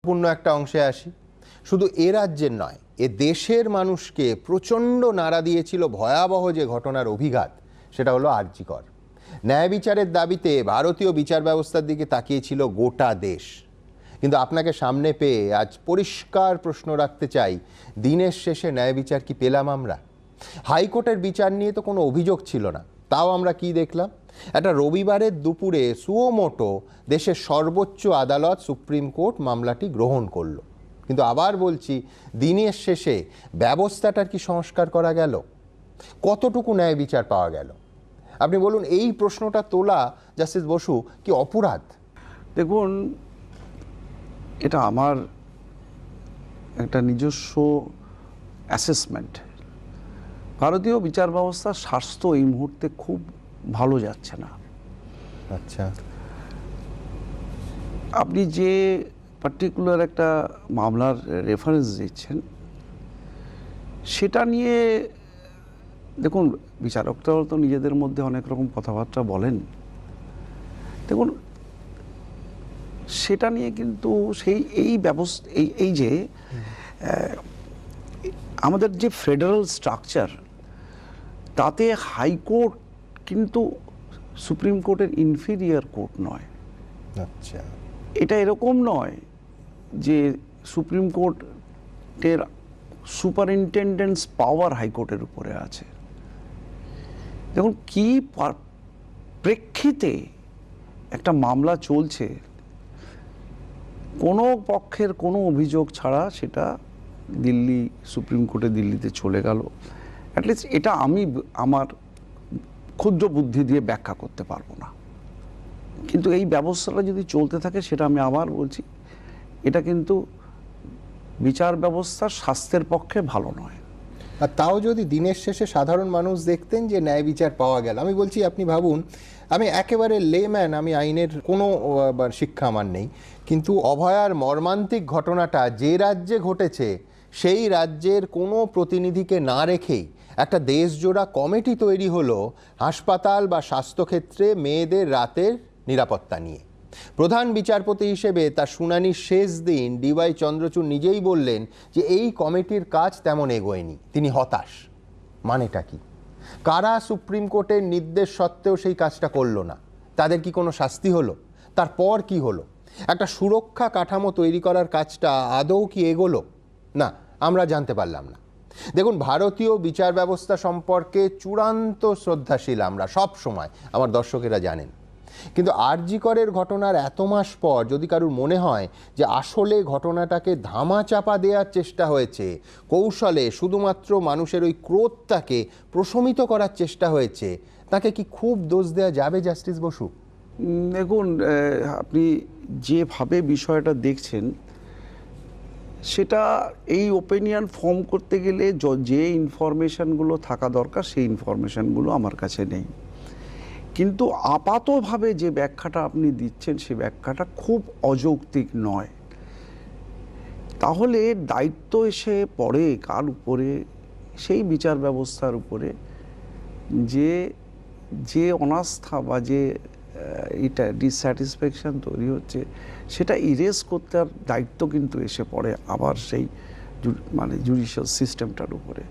পূর্ণ একটা অংশে আসি। শুধু এ রাজ্যের নয়, এ দেশের মানুষকে প্রচণ্ড নাড়া দিয়েছিল ভয়াবহ যে ঘটনার অভিঘাত, সেটা হলো আর.জি. কর। ন্যায় বিচারের দাবিতে ভারতীয় বিচার ব্যবস্থার দিকে তাকিয়েছিল গোটা দেশ। কিন্তু আপনাকে সামনে পেয়ে আজ পরিষ্কার প্রশ্ন রাখতে চাই, দিনের শেষে ন্যায় বিচার কি পেলাম আমরা? হাইকোর্টের বিচার নিয়ে তো কোনো অভিযোগ ছিল না, তাও আমরা কি দেখলাম? একটা রবিবারের দুপুরে সুমোটো দেশের সর্বোচ্চ আদালত সুপ্রিম কোর্ট মামলাটি গ্রহণ করলো। কিন্তু আবার বলছি, দিনের শেষে ব্যবস্থাটার কি সংস্কার করা গেল? কতটুকু ন্যায় বিচার পাওয়া গেল? আপনি বলুন, এই প্রশ্নটা তোলা জাস্টিস বসু কি অপরাধ? দেখুন, এটা আমার একটা নিজস্ব অ্যাসেসমেন্ট। ভারতীয় বিচার ব্যবস্থার স্বাস্থ্য এই মুহূর্তে খুব ভালো যাচ্ছে না। আচ্ছা, আপনি যে পার্টিকুলার একটা মামলার রেফারেন্স দিচ্ছেন, সেটা নিয়ে দেখুন, বিচারকরাও তো নিজেদের মধ্যে অনেক রকম কথাবার্তা বলেন। দেখুন, সেটা নিয়ে কিন্তু এই ব্যবস্থা এই যে আমাদের যে ফেডারেল স্ট্রাকচার, তাতে হাইকোর্ট কিন্তু সুপ্রিম কোর্টের ইনফিরিয়ার কোর্ট নয়। আচ্ছা, এটা এরকম নয় যে সুপ্রিম কোর্টের সুপারিনটেন্ডেন্টস পাওয়ার হাইকোর্টের উপরে আছে। দেখুন, কি প্রেক্ষিতে একটা মামলা চলছে, কোনো পক্ষের কোনো অভিযোগ ছাড়া সেটা দিল্লি সুপ্রিম কোর্টে দিল্লিতে চলে গেল। অ্যাটলিস্ট এটা আমি আমার ক্ষুদ্র বুদ্ধি দিয়ে ব্যাখ্যা করতে পারবো না। কিন্তু এই ব্যবস্থাটা যদি চলতে থাকে, সেটা আমি আবার বলছি, এটা কিন্তু বিচার ব্যবস্থার স্বাস্থ্যের পক্ষে ভালো নয়। আর তাও যদি দিনের শেষে সাধারণ মানুষ দেখতেন যে ন্যায় বিচার পাওয়া গেল, আমি বলছি, আপনি ভাবুন, আমি একেবারে লেম্যান, আমি আইনের কোনো শিক্ষা আমার নেই, কিন্তু অভয়ার মর্মান্তিক ঘটনাটা যে রাজ্যে ঘটেছে, সেই রাজ্যের কোনো প্রতিনিধিকে না রেখেই একটা দেশজোড়া কমিটি তৈরি হলো হাসপাতাল বা স্বাস্থ্যক্ষেত্রে মেয়েদের রাতের নিরাপত্তা নিয়ে। প্রধান বিচারপতি হিসেবে তার শুনানির শেষ দিন ডিওয়াই চন্দ্রচূড় নিজেই বললেন যে এই কমিটির কাজ তেমন এগোয়নি, তিনি হতাশ। মানেটা কি? কারা সুপ্রিম কোর্টের নির্দেশ সত্ত্বেও সেই কাজটা করলো না? তাদের কি কোনো শাস্তি হলো? তারপর কি হলো? একটা সুরক্ষা কাঠামো তৈরি করার কাজটা আদৌ কি এগোলো? না, আমরা জানতে পারলাম না। দেখুন, ভারতীয় বিচার ব্যবস্থা সম্পর্কে চূড়ান্ত শ্রদ্ধাশীল আমরা সব সময়, আমার দর্শকেরা জানেন। কিন্তু আর.জি. করের ঘটনার এত মাস পর যদি কারুর মনে হয় যে আসলে ঘটনাটাকে ধামাচাপা দেওয়ার চেষ্টা হয়েছে, কৌশলে শুধুমাত্র মানুষের ওই ক্রোধটাকে প্রশমিত করার চেষ্টা হয়েছে, তাকে কি খুব দোষ দেওয়া যাবে জাস্টিস বসু? দেখুন, আপনি যেভাবে বিষয়টা দেখছেন, সেটা এই ওপিনিয়ন ফর্ম করতে গেলে যে ইনফরমেশনগুলো থাকা দরকার, সেই ইনফরমেশনগুলো আমার কাছে নেই। কিন্তু আপাতভাবে যে ব্যাখ্যাটা আপনি দিচ্ছেন, সে ব্যাখ্যাটা খুব অযৌক্তিক নয়। তাহলে দায়িত্ব এসে পড়ে কার উপরে? সেই বিচার ব্যবস্থার উপরে, যে অনাস্থা বা যে এটা ডিসস্যাটিসফ্যাকশন তৈরি হচ্ছে, সেটা ইরেজ করতে দায়িত্ব কিন্তু এসে পড়ে আবার সেই জুডিশিয়াল সিস্টেমটার উপরে।